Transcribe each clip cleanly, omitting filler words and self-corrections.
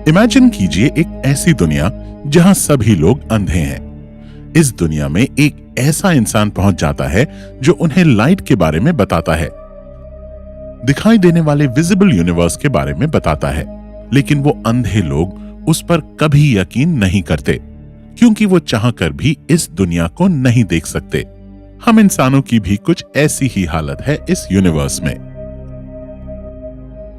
Imagine कीजिए एक ऐसी दुनिया जहां सभी लोग अंधे हैं। इस दुनिया में एक ऐसा इंसान पहुंच जाता है जो उन्हें लाइट के बारे में बताता है, दिखाई देने वाले विजिबल यूनिवर्स के बारे में बताता है, लेकिन वो अंधे लोग उस पर कभी यकीन नहीं करते क्योंकि वो चाहकर भी इस दुनिया को नहीं देख सकते। हम इंसानों की भी कुछ ऐसी ही हालत है इस यूनिवर्स में।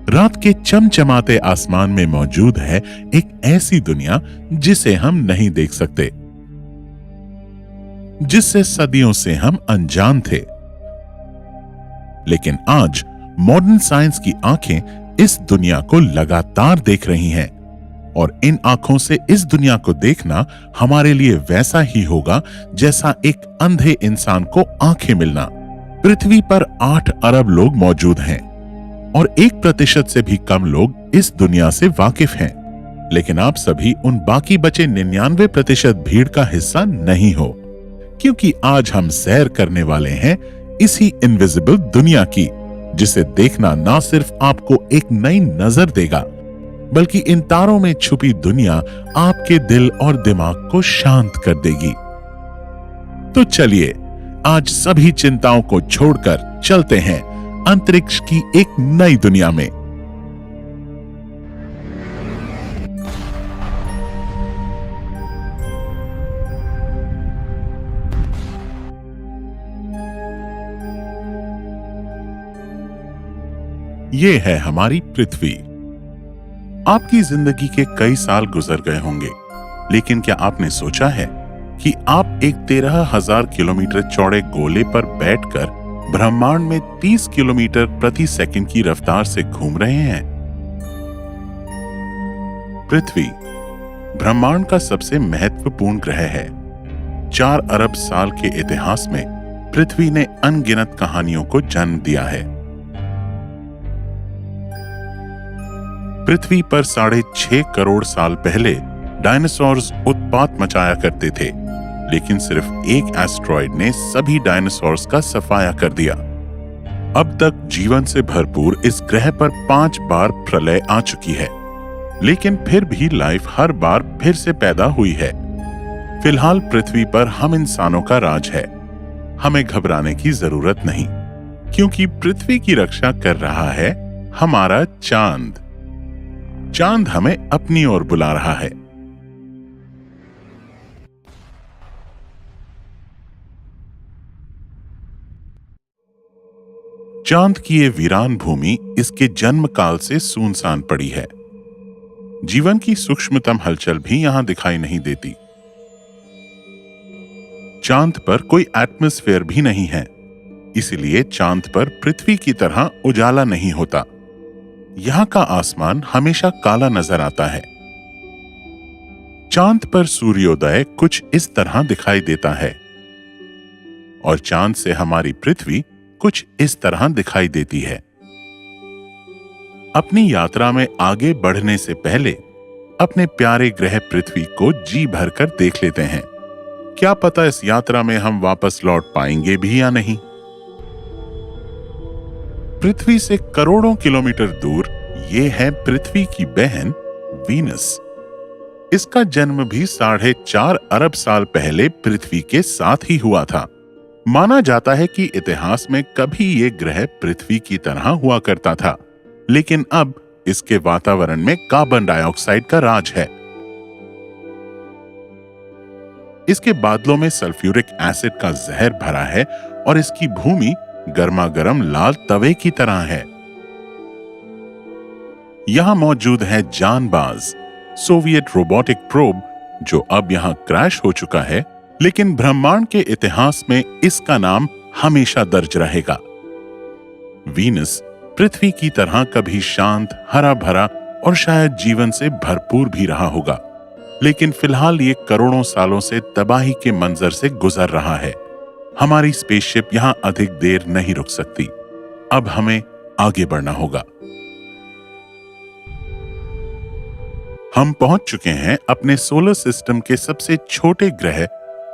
रात के चमचमाते आसमान में मौजूद है एक ऐसी दुनिया जिसे हम नहीं देख सकते, जिससे सदियों से हम अनजान थे। लेकिन आज मॉडर्न साइंस की आंखें इस दुनिया को लगातार देख रही हैं, और इन आंखों से इस दुनिया को देखना हमारे लिए वैसा ही होगा जैसा एक अंधे इंसान को आंखें मिलना। पृथ्वी पर 8 अरब लोग मौजूद हैं और 1% से भी कम लोग इस दुनिया से वाकिफ हैं। लेकिन आप सभी उन बाकी बचे 99% भीड़ का हिस्सा नहीं हो, क्योंकि आज हम सैर करने वाले हैं इसी इनविजिबल दुनिया की, जिसे देखना ना सिर्फ आपको एक नई नजर देगा, बल्कि इन तारों में छुपी दुनिया आपके दिल और दिमाग को शांत कर देगी। तो चलिए आज सभी चिंताओं को छोड़कर चलते हैं अंतरिक्ष की एक नई दुनिया में। ये है हमारी पृथ्वी। आपकी जिंदगी के कई साल गुजर गए होंगे, लेकिन क्या आपने सोचा है कि आप एक 13,000 किलोमीटर चौड़े गोले पर बैठकर ब्रह्मांड में 30 किलोमीटर प्रति सेकंड की रफ्तार से घूम रहे हैं? पृथ्वी ब्रह्मांड का सबसे महत्वपूर्ण ग्रह है। 4 अरब साल के इतिहास में पृथ्वी ने अनगिनत कहानियों को जन्म दिया है। पृथ्वी पर 6.5 करोड़ साल पहले डायनासोर्स उत्पात मचाया करते थे, लेकिन सिर्फ एक एस्ट्रॉयड ने सभी डायनासोर्स का सफाया कर दिया। अब तक जीवन से भरपूर इस ग्रह पर 5 बार प्रलय आ चुकी है, लेकिन फिर भी लाइफ हर बार फिर से पैदा हुई है। फिलहाल पृथ्वी पर हम इंसानों का राज है। हमें घबराने की जरूरत नहीं, क्योंकि पृथ्वी की रक्षा कर रहा है हमारा चांद। चांद हमें अपनी ओर बुला रहा है। चांद की ये वीरान भूमि इसके जन्म काल से सुनसान पड़ी है। जीवन की सूक्ष्मतम हलचल भी यहां दिखाई नहीं देती। चांद पर कोई एटमॉस्फेयर भी नहीं है, इसलिए चांद पर पृथ्वी की तरह उजाला नहीं होता। यहां का आसमान हमेशा काला नजर आता है। चांद पर सूर्योदय कुछ इस तरह दिखाई देता है, और चांद से हमारी पृथ्वी कुछ इस तरह दिखाई देती है। अपनी यात्रा में आगे बढ़ने से पहले अपने प्यारे ग्रह पृथ्वी को जी भरकर देख लेते हैं। क्या पता इस यात्रा में हम वापस लौट पाएंगे भी या नहीं। पृथ्वी से करोड़ों किलोमीटर दूर ये है पृथ्वी की बहन वीनस। इसका जन्म भी 4.5 अरब साल पहले पृथ्वी के साथ ही हुआ था। माना जाता है कि इतिहास में कभी ये ग्रह पृथ्वी की तरह हुआ करता था, लेकिन अब इसके वातावरण में कार्बन डाइऑक्साइड का राज है। इसके बादलों में सल्फ्यूरिक एसिड का जहर भरा है और इसकी भूमि गर्मागर्म लाल तवे की तरह है। यहां मौजूद है जानबाज सोवियत रोबोटिक प्रोब, जो अब यहां क्रैश हो चुका है, लेकिन ब्रह्मांड के इतिहास में इसका नाम हमेशा दर्ज रहेगा। वीनस पृथ्वी की तरह कभी शांत, हरा भरा और शायद जीवन से भरपूर भी रहा होगा, लेकिन फिलहाल ये करोड़ों सालों से तबाही के मंजर से गुजर रहा है। हमारी स्पेसशिप यहां अधिक देर नहीं रुक सकती। अब हमें आगे बढ़ना होगा। हम पहुंच चुके हैं अपने सोलर सिस्टम के सबसे छोटे ग्रह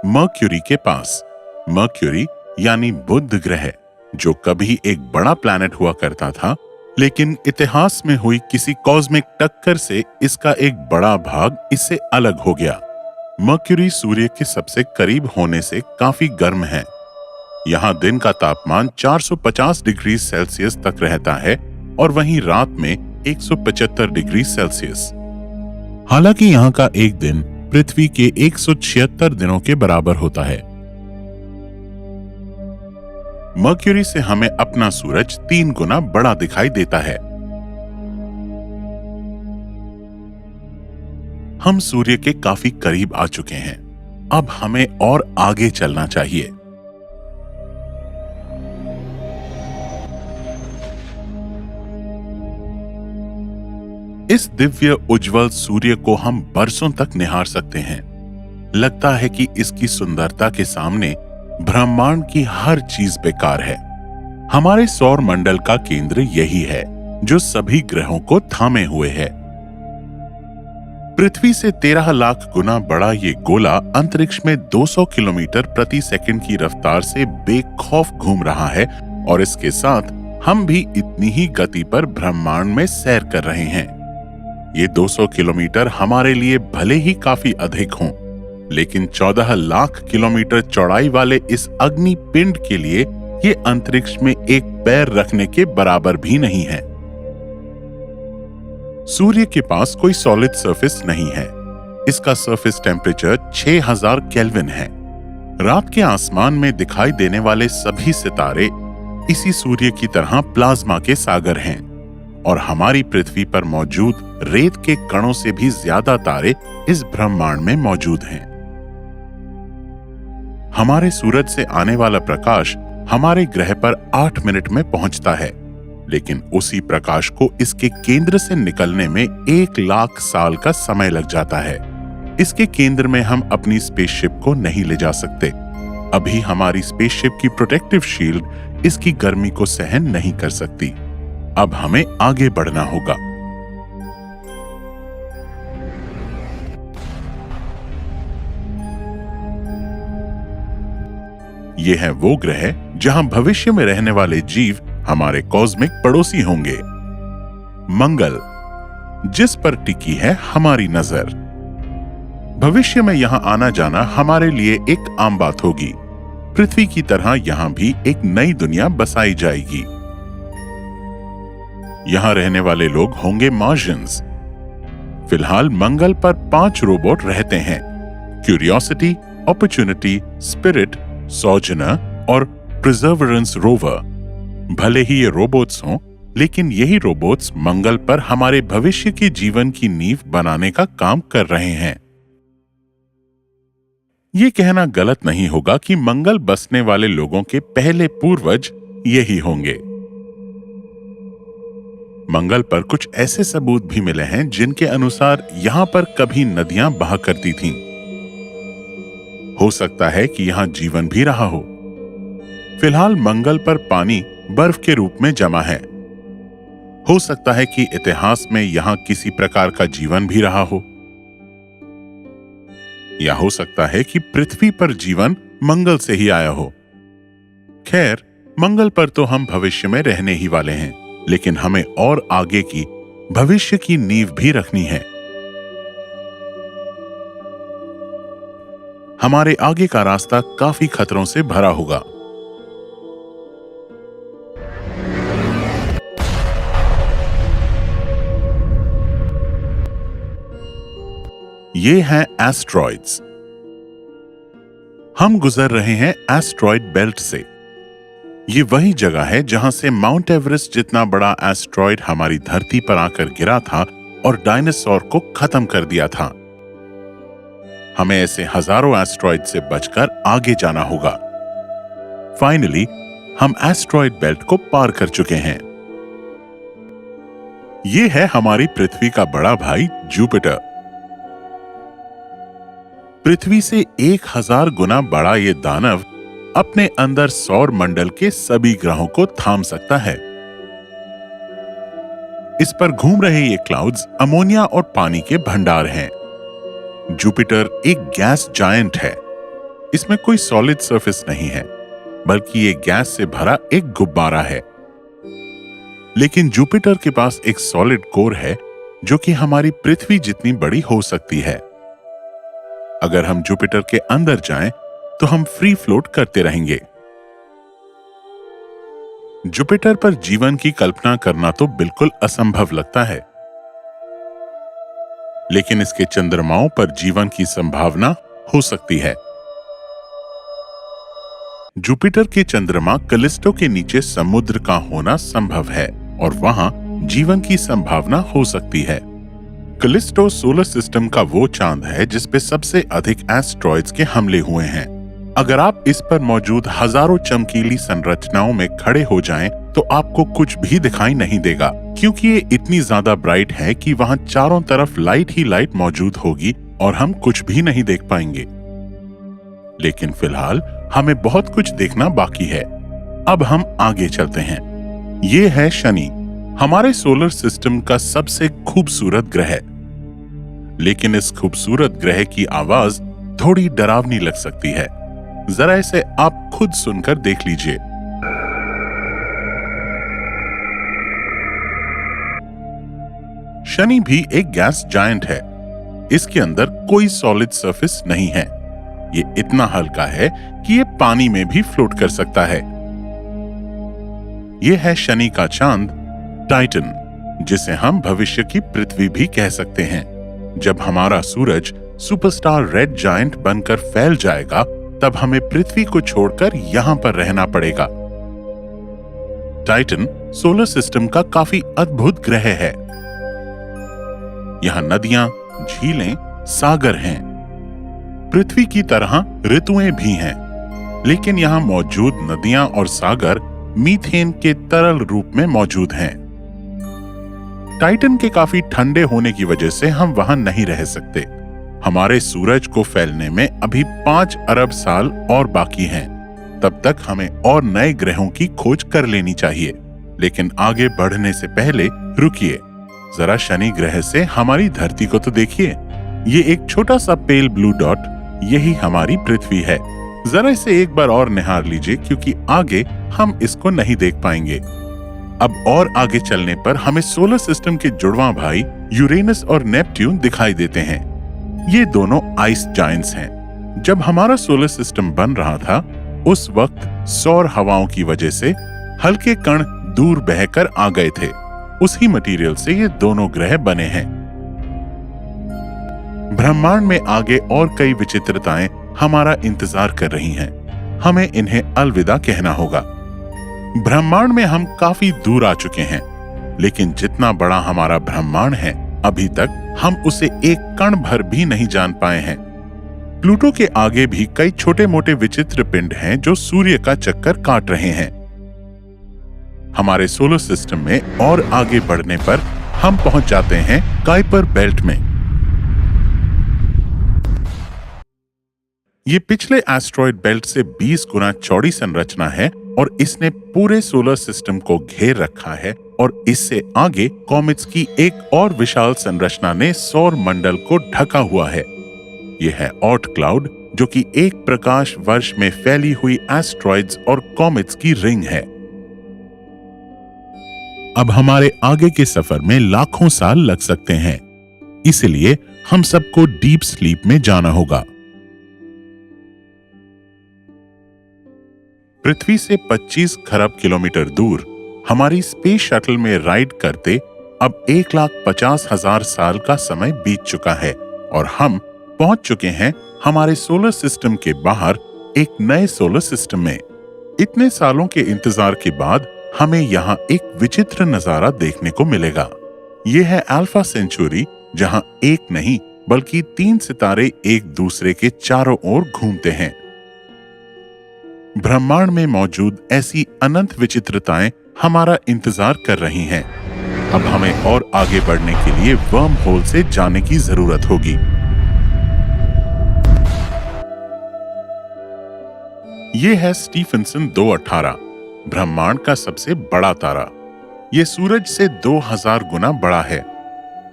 मर्क्यूरी के पास। मर्क्यूरी यानी बुध ग्रह, जो कभी एक बड़ा प्लैनेट हुआ करता था, लेकिन इतिहास में हुई किसी कॉस्मिक टक्कर से इसका एक बड़ा भाग इससे अलग हो गया। मर्क्यूरी सूर्य के सबसे करीब होने से काफी गर्म है। यहाँ दिन का तापमान 450 डिग्री सेल्सियस तक रहता है और वहीं रात में 175 डिग्री सेल्सियस। हालांकि यहाँ का एक दिन पृथ्वी के 176 दिनों के बराबर होता है। मर्क्यूरी से हमें अपना सूरज 3 गुना बड़ा दिखाई देता है। हम सूर्य के काफी करीब आ चुके हैं। अब हमें और आगे चलना चाहिए। इस दिव्य उज्जवल सूर्य को हम बरसों तक निहार सकते हैं। लगता है कि इसकी सुंदरता के सामने ब्रह्मांड की हर चीज बेकार है। हमारे सौर मंडल का केंद्र यही है जो सभी ग्रहों को थामे हुए है। पृथ्वी से 13 लाख गुना बड़ा ये गोला अंतरिक्ष में 200 किलोमीटर प्रति सेकंड की रफ्तार से बेखौफ घूम रहा है और इसके साथ हम भी इतनी ही गति पर ब्रह्मांड में सैर कर रहे हैं। ये 200 किलोमीटर हमारे लिए भले ही काफी अधिक हों, लेकिन 14 लाख किलोमीटर चौड़ाई वाले इस अग्नि पिंड के लिए ये अंतरिक्ष में एक पैर रखने के बराबर भी नहीं है। सूर्य के पास कोई सॉलिड सरफेस नहीं है। इसका सरफेस टेम्परेचर 6000 केल्विन है। रात के आसमान में दिखाई देने वाले सभी सितारे इसी सूर्य की तरह प्लाज्मा के सागर हैं और हमारी पृथ्वी पर मौजूद रेत के कणों से भी ज्यादा तारे इस ब्रह्मांड में मौजूद हैं। हमारे सूरज से आने वाला प्रकाश हमारे ग्रह पर 8 मिनट में पहुंचता है, लेकिन उसी प्रकाश को इसके केंद्र से निकलने में 1 लाख साल का समय लग जाता है। इसके केंद्र में हम अपनी स्पेसशिप को नहीं ले जा सकते। अभी हमारी स्पेसशिप की प्रोटेक्टिव शील्ड इसकी गर्मी को सहन नहीं कर सकती। अब हमें आगे बढ़ना होगा। ये है वो ग्रह जहां भविष्य में रहने वाले जीव हमारे कॉस्मिक पड़ोसी होंगे। मंगल, जिस पर टिकी है हमारी नजर। भविष्य में यहां आना जाना हमारे लिए एक आम बात होगी। पृथ्वी की तरह यहां भी एक नई दुनिया बसाई जाएगी। यहां रहने वाले लोग होंगे मार्शियंस। फिलहाल मंगल पर 5 रोबोट रहते हैं: क्यूरियोसिटी, अपॉर्चुनिटी, स्पिरिट, सोजर्नर और प्रिजर्वेरेंस रोवर। भले ही ये रोबोट्स हों, लेकिन यही रोबोट्स मंगल पर हमारे भविष्य के जीवन की नींव बनाने का काम कर रहे हैं। ये कहना गलत नहीं होगा कि मंगल बसने वाले लोगों के पहले पूर्वज यही होंगे। मंगल पर कुछ ऐसे सबूत भी मिले हैं जिनके अनुसार यहां पर कभी नदियां बहा करती थीं। हो सकता है कि यहां जीवन भी रहा हो। फिलहाल मंगल पर पानी बर्फ के रूप में जमा है। हो सकता है कि इतिहास में यहां किसी प्रकार का जीवन भी रहा हो, या हो सकता है कि पृथ्वी पर जीवन मंगल से ही आया हो। खैर, मंगल पर तो हम भविष्य में रहने ही वाले हैं, लेकिन हमें और आगे की भविष्य की नींव भी रखनी है। हमारे आगे का रास्ता काफी खतरों से भरा होगा। ये हैं एस्ट्रॉइड्स। हम गुजर रहे हैं एस्ट्रॉइड बेल्ट से। ये वही जगह है जहां से माउंट एवरेस्ट जितना बड़ा एस्ट्रॉइड हमारी धरती पर आकर गिरा था और डायनासोर को खत्म कर दिया था। हमें ऐसे हजारों एस्ट्रॉइड से बचकर आगे जाना होगा। फाइनली हम एस्ट्रॉइड बेल्ट को पार कर चुके हैं। ये है हमारी पृथ्वी का बड़ा भाई जुपिटर। पृथ्वी से 1000 गुना बड़ा ये दानव अपने अंदर सौर मंडल के सभी ग्रहों को थाम सकता है। इस पर घूम रहे ये क्लाउड्स अमोनिया और पानी के भंडार हैं। जुपिटर एक गैस जायंट है। इसमें कोई सॉलिड सरफेस नहीं है, बल्कि ये गैस से भरा एक गुब्बारा है। लेकिन जुपिटर के पास एक सॉलिड कोर है जो कि हमारी पृथ्वी जितनी बड़ी हो सकती है। अगर हम जुपिटर के अंदर जाएं तो हम फ्री फ्लोट करते रहेंगे। जुपिटर पर जीवन की कल्पना करना तो बिल्कुल असंभव लगता है, लेकिन इसके चंद्रमाओं पर जीवन की संभावना हो सकती है। जुपिटर के चंद्रमा कैलिस्टो के नीचे समुद्र का होना संभव है और वहां जीवन की संभावना हो सकती है। कैलिस्टो सोलर सिस्टम का वो चांद है जिस पे सबसे अधिक एस्ट्रॉइड्स के हमले हुए हैं। अगर आप इस पर मौजूद हजारों चमकीली संरचनाओं में खड़े हो जाएं, तो आपको कुछ भी दिखाई नहीं देगा, क्योंकि ये इतनी ज्यादा ब्राइट है कि वहां चारों तरफ लाइट ही लाइट मौजूद होगी और हम कुछ भी नहीं देख पाएंगे। लेकिन फिलहाल हमें बहुत कुछ देखना बाकी है। अब हम आगे चलते हैं। ये है शनि, हमारे सोलर सिस्टम का सबसे खूबसूरत ग्रह। लेकिन इस खूबसूरत ग्रह की आवाज थोड़ी डरावनी लग सकती है। जरा इसे आप खुद सुनकर देख लीजिए। शनि भी एक गैस जायंट है। इसके अंदर कोई सॉलिड सरफेस नहीं है। ये इतना हल्का है कि ये पानी में भी फ्लोट कर सकता है। ये है शनि का चांद टाइटन, जिसे हम भविष्य की पृथ्वी भी कह सकते हैं। जब हमारा सूरज सुपरस्टार रेड जायंट बनकर फैल जाएगा, तब हमें पृथ्वी को छोड़कर यहां पर रहना पड़ेगा। टाइटन सोलर सिस्टम का काफी अद्भुत ग्रह है। यहां नदियां, झीलें, सागर हैं। पृथ्वी की तरह ऋतुएं भी हैं, लेकिन यहां मौजूद नदियां और सागर मीथेन के तरल रूप में मौजूद हैं। टाइटन के काफी ठंडे होने की वजह से हम वहां नहीं रह सकते। हमारे सूरज को फैलने में अभी 5 अरब साल और बाकी हैं। तब तक हमें और नए ग्रहों की खोज कर लेनी चाहिए। लेकिन आगे बढ़ने से पहले रुकिए, जरा शनि ग्रह से हमारी धरती को तो देखिए। ये एक छोटा सा पेल ब्लू डॉट, यही हमारी पृथ्वी है। जरा इसे एक बार और निहार लीजिए, क्योंकि आगे हम इसको नहीं देख पाएंगे। अब और आगे चलने पर हमें सोलर सिस्टम के जुड़वां भाई यूरेनस और नेपट्यून दिखाई देते हैं। ये दोनों आइस जायंट्स हैं। जब हमारा सोलर सिस्टम बन रहा था, उस वक्त सौर हवाओं की वजह से हल्के कण दूर बहकर आ गए थे। उसी मटेरियल से ये दोनों ग्रह बने हैं। ब्रह्मांड में आगे और कई विचित्रताएं हमारा इंतजार कर रही हैं। हमें इन्हें अलविदा कहना होगा। ब्रह्मांड में हम काफी दूर आ चुके हैं, लेकिन जितना बड़ा हमारा ब्रह्मांड है, अभी तक हम उसे एक कण भर भी नहीं जान पाए हैं। प्लूटो के आगे भी कई छोटे मोटे विचित्र पिंड हैं जो सूर्य का चक्कर काट रहे हैं। हमारे सोलर सिस्टम में और आगे बढ़ने पर हम पहुंच जाते हैं काइपर बेल्ट में। ये पिछले एस्ट्रॉइड बेल्ट से 20 गुना चौड़ी संरचना है और इसने पूरे सोलर सिस्टम को घेर रखा है। और इससे आगे कॉमेट्स की एक और विशाल संरचना ने सौर मंडल को ढका हुआ है। यह है ऑर्ट क्लाउड, जो कि एक प्रकाश वर्ष में फैली हुई एस्ट्रॉइड्स और कॉमेट्स की रिंग है। अब हमारे आगे के सफर में लाखों साल लग सकते हैं, इसलिए हम सबको डीप स्लीप में जाना होगा। पृथ्वी से 25 खरब किलोमीटर दूर हमारी स्पेस शटल में राइड करते अब 1,50,000 साल का समय बीत चुका है और हम पहुंच चुके हैं हमारे सोलर सिस्टम के बाहर एक नए सोलर सिस्टम में। इतने सालों के इंतजार के बाद हमें यहाँ एक विचित्र नजारा देखने को मिलेगा। यह है अल्फा सेंचुरी, जहाँ एक नहीं बल्कि 3 सितारे एक दूसरे के चारों ओर घूमते हैं। ब्रह्मांड में मौजूद ऐसी अनंत विचित्रताएं हमारा इंतजार कर रही हैं। अब हमें और आगे बढ़ने के लिए वर्म होल से जाने की जरूरत होगी। यह है स्टीफनसन 218, ब्रह्मांड का सबसे बड़ा तारा। यह सूरज से 2000 गुना बड़ा है।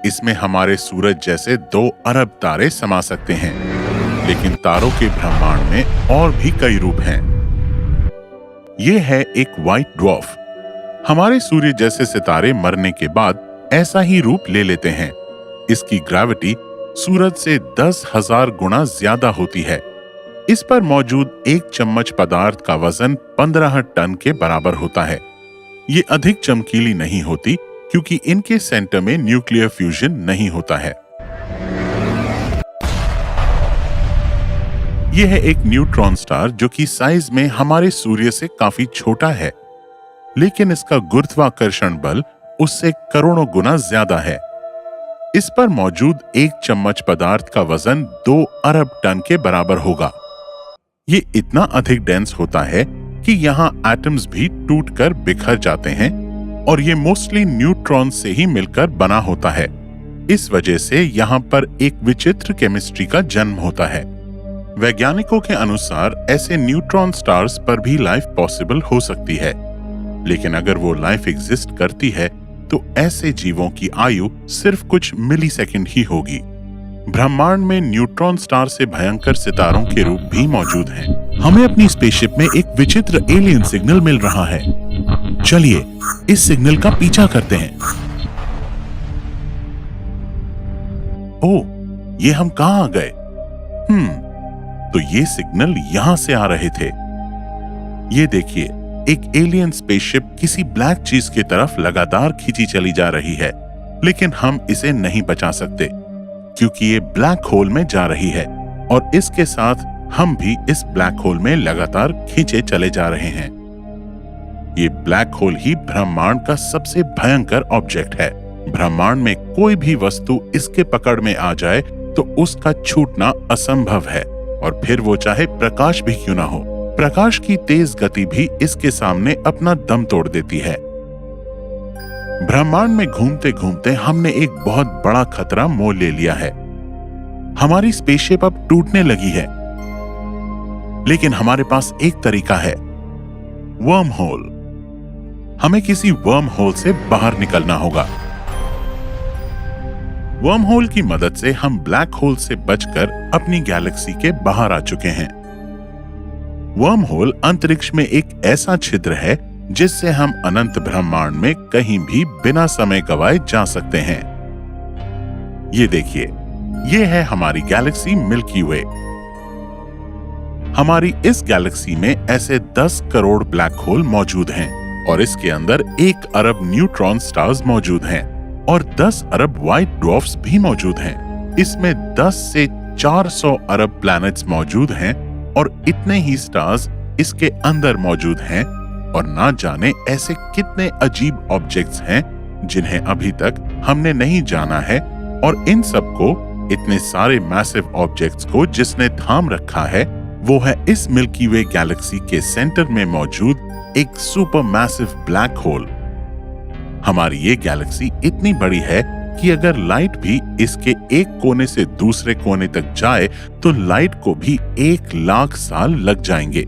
इसमें हमारे सूरज जैसे 2 अरब तारे समा सकते हैं, लेकिन तारों के ब्रह्मांड में और भी कई रूप हैं। यह है एक व्हाइट ड्वार्फ। हमारे सूर्य जैसे सितारे मरने के बाद ऐसा ही रूप ले लेते हैं। इसकी ग्रेविटी सूरज से 10,000 गुना ज्यादा होती है। इस पर मौजूद एक चम्मच पदार्थ का वजन 15 टन के बराबर होता है। ये अधिक चमकीली नहीं होती क्योंकि इनके सेंटर में न्यूक्लियर फ्यूजन नहीं होता है। यह है एक न्यूट्रॉन स्टार जो कि साइज में हमारे सूर्य से काफी छोटा है, लेकिन इसका गुरुत्वाकर्षण बल उससे करोड़ों गुना ज्यादा है। इस पर मौजूद एक चम्मच पदार्थ का वजन 2 अरब टन के बराबर होगा। ये इतना अधिक डेंस होता है कि यहाँ एटम्स भी टूटकर बिखर जाते हैं और ये मोस्टली न्यूट्रॉन से ही मिलकर बना होता है। इस वजह से यहाँ पर एक विचित्र केमिस्ट्री का जन्म होता है। वैज्ञानिकों के अनुसार ऐसे न्यूट्रॉन स्टार्स पर भी लाइफ पॉसिबल हो सकती है, लेकिन अगर वो लाइफ एग्जिस्ट करती है तो ऐसे जीवों की आयु सिर्फ कुछ मिलीसेकंड ही होगी। ब्रह्मांड में न्यूट्रॉन स्टार से भयंकर सितारों के रूप भी मौजूद हैं। हमें अपनी स्पेसशिप में एक विचित्र एलियन सिग्नल मिल रहा है। चलिए इस सिग्नल का पीछा करते हैं। ओह, ये हम कहां आ गए? तो ये सिग्नल यहां से आ रहे थे। ये देखिए, एक एलियन स्पेसशिप किसी ब्लैक चीज की तरफ लगातार खींची चली जा रही है, लेकिन हम इसे नहीं बचा सकते क्योंकि ये ब्लैक होल में जा रही है और इसके साथ हम भी इस ब्लैक होल में लगातार खींचे चले जा रहे हैं। ये ब्लैक होल ही ब्रह्मांड का सबसे भयंकर ऑब्जेक्ट है। ब्रह्मांड में कोई भी वस्तु इसके पकड़ में आ जाए तो उसका छूटना असंभव है, और फिर वो चाहे प्रकाश भी क्यों ना हो। प्रकाश की तेज गति भी इसके सामने अपना दम तोड़ देती है। ब्रह्मांड में घूमते घूमते हमने एक बहुत बड़ा खतरा मोल ले लिया है। हमारी स्पेसशिप अब टूटने लगी है, लेकिन हमारे पास एक तरीका है, वर्म होल। हमें किसी वर्म होल से बाहर निकलना होगा। वर्म होल की मदद से हम ब्लैक होल से बचकर अपनी गैलेक्सी के बाहर आ चुके हैं। वर्म होल अंतरिक्ष में एक ऐसा छिद्र है जिससे हम अनंत ब्रह्मांड में कहीं भी बिना समय गवाए जा सकते हैं। ये देखिए, ये है हमारी गैलेक्सी मिल्की वे। हमारी इस गैलेक्सी में ऐसे 10 करोड़ ब्लैक होल मौजूद हैं और इसके अंदर 1 अरब न्यूट्रॉन स्टार्स मौजूद हैं और 10 अरब व्हाइट ड्वार्फ्स भी मौजूद हैं। इसमें 10 से 400 अरब प्लैनेट्स मौजूद हैं और इतने ही स्टार्स इसके अंदर मौजूद हैं, और ना जाने ऐसे कितने अजीब ऑब्जेक्ट्स हैं जिन्हें अभी तक हमने नहीं जाना है। और इन सबको, इतने सारे मैसिव ऑब्जेक्ट्स को जिसने थाम रखा है वो है इस मिल्की वे गैलेक्सी के सेंटर में मौजूद एक सुपर मैसिव ब्लैक होल। हमारी ये गैलेक्सी इतनी बड़ी है कि अगर लाइट भी इसके एक कोने से दूसरे कोने तक जाए तो लाइट को भी 1 लाख साल लग जाएंगे।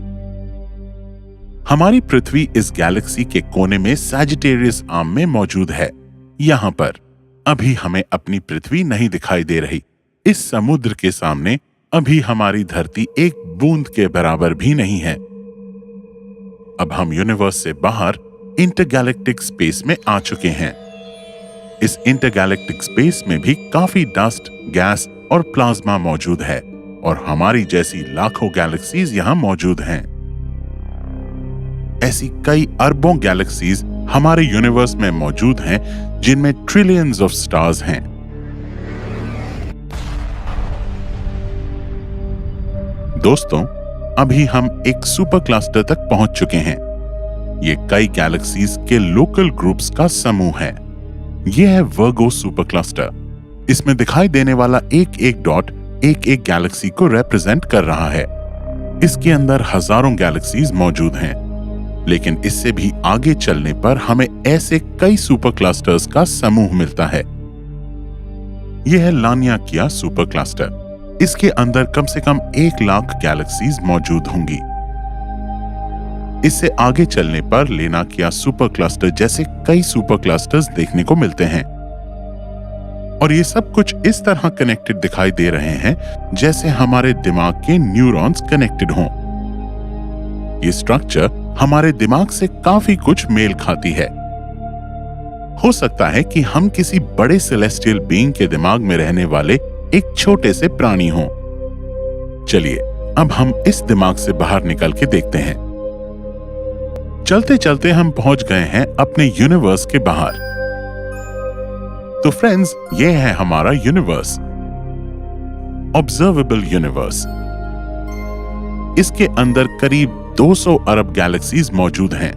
हमारी पृथ्वी इस गैलेक्सी के कोने में सैजिटेरियस आर्म में मौजूद है। यहाँ पर अभी हमें अपनी पृथ्वी नहीं दिखाई दे रही। इस समुद्र के सामने अभी हमारी धरती एक बूंद के बराबर भी नहीं है। अब हम यूनिवर्स से बाहर इंटरगैलेक्टिक स्पेस में आ चुके हैं। इस इंटरगैलेक्टिक स्पेस में भी काफी डस्ट, गैस और प्लाज्मा मौजूद है और हमारी जैसी लाखों गैलेक्सीज यहाँ मौजूद हैं। ऐसी कई अरबों गैलेक्सीज हमारे यूनिवर्स में मौजूद हैं जिनमें ट्रिलियंस ऑफ स्टार्स हैं। दोस्तों, अभी हम एक सुपर क्लस्टर तक पहुंच चुके हैं। ये कई गैलेक्सीज के लोकल ग्रुप्स का समूह है। यह है वर्गो सुपर क्लस्टर। इसमें दिखाई देने वाला एक एक डॉट एक एक गैलेक्सी को रिप्रेजेंट कर रहा है। इसके अंदर हजारों गैलेक्सीज मौजूद हैं, लेकिन इससे भी आगे चलने पर हमें ऐसे कई सुपर क्लस्टर्स का समूह मिलता है। यह है लानियाकिया सुपर क्लस्टर। इसके अंदर कम से कम 1 लाख गैलेक्सीज मौजूद होंगी। इससे आगे चलने पर लेनाकिया सुपर क्लस्टर जैसे कई सुपर क्लस्टर्स देखने को मिलते हैं और ये सब कुछ इस तरह कनेक्टेड दिखाई दे रहे हैं जैसे हमारे दिमाग के न्यूरॉन्स कनेक्टेड हों। ये स्ट्रक्चर हमारे दिमाग से काफी कुछ मेल खाती है, हो सकता है कि हम किसी बड़े सेलेस्टियल बीइंग के दिमाग में रहने वाले एक छोटे से प्राणी हों। चलिए अब हम इस दिमाग से बाहर निकल के देखते हैं। चलते चलते हम पहुंच गए हैं अपने यूनिवर्स के बाहर। तो फ्रेंड्स, ये है हमारा यूनिवर्स, ऑब्जर्वेबल यूनिवर्स। इसके अंदर करीब 200 अरब गैलेक्सीज मौजूद हैं।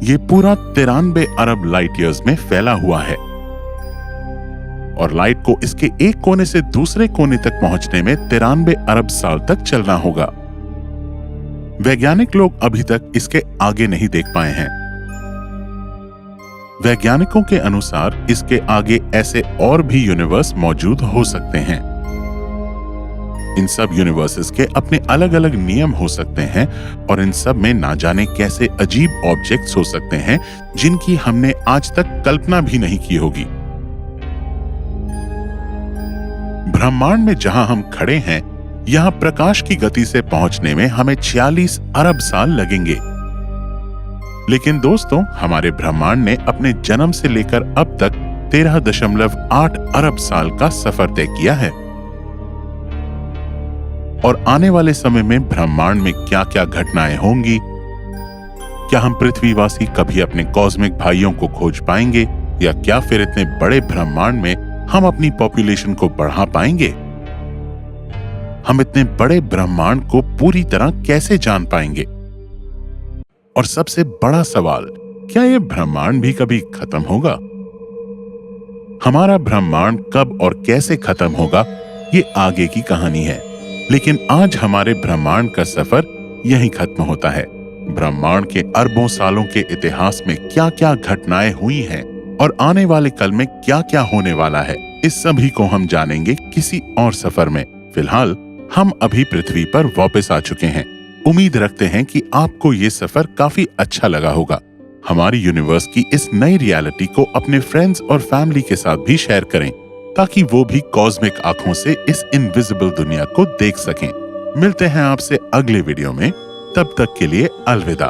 ये पूरा 93 अरब लाइट ईयर्स में फैला हुआ है और लाइट को इसके एक कोने से दूसरे कोने तक पहुंचने में 93 अरब साल तक चलना होगा। वैज्ञानिक लोग अभी तक इसके आगे नहीं देख पाए हैं। वैज्ञानिकों के अनुसार इसके आगे ऐसे और भी यूनिवर्स मौजूद हो सकते हैं। इन सब यूनिवर्सेस के अपने अलग अलग नियम हो सकते हैं और इन सब में ना जाने कैसे अजीब ऑब्जेक्ट्स हो सकते हैं जिनकी हमने आज तक कल्पना भी नहीं की होगी। ब्रह्मांड में जहां हम खड़े हैं, यहां प्रकाश की गति से पहुंचने में हमें 46 अरब साल लगेंगे। लेकिन दोस्तों, हमारे ब्रह्मांड ने अपने जन्म से लेकर अब तक 13.8 अरब साल का सफर तय किया है। और आने वाले समय में ब्रह्मांड में क्या क्या घटनाएं होंगी, क्या हम पृथ्वीवासी कभी अपने कॉस्मिक भाइयों को खोज पाएंगे, या क्या फिर इतने बड़े ब्रह्मांड में हम अपनी पॉपुलेशन को बढ़ा पाएंगे? हम इतने बड़े ब्रह्मांड को पूरी तरह कैसे जान पाएंगे? और सबसे बड़ा सवाल, क्या यह ब्रह्मांड भी कभी खत्म होगा? हमारा ब्रह्मांड कब और कैसे खत्म होगा, ये आगे की कहानी है। लेकिन आज हमारे ब्रह्मांड का सफर यहीं खत्म होता है। ब्रह्मांड के अरबों सालों के इतिहास में क्या क्या घटनाएं हुई हैं और आने वाले कल में क्या क्या होने वाला है, इस सभी को हम जानेंगे किसी और सफर में। फिलहाल हम अभी पृथ्वी पर वापस आ चुके हैं। उम्मीद रखते हैं कि आपको ये सफर काफी अच्छा लगा होगा। हमारी यूनिवर्स की इस नई रियलिटी को अपने फ्रेंड्स और फैमिली के साथ भी शेयर करें, ताकि वो भी कॉस्मिक आंखों से इस इनविजिबल दुनिया को देख सकें। मिलते हैं आपसे अगले वीडियो में, तब तक के लिए अलविदा।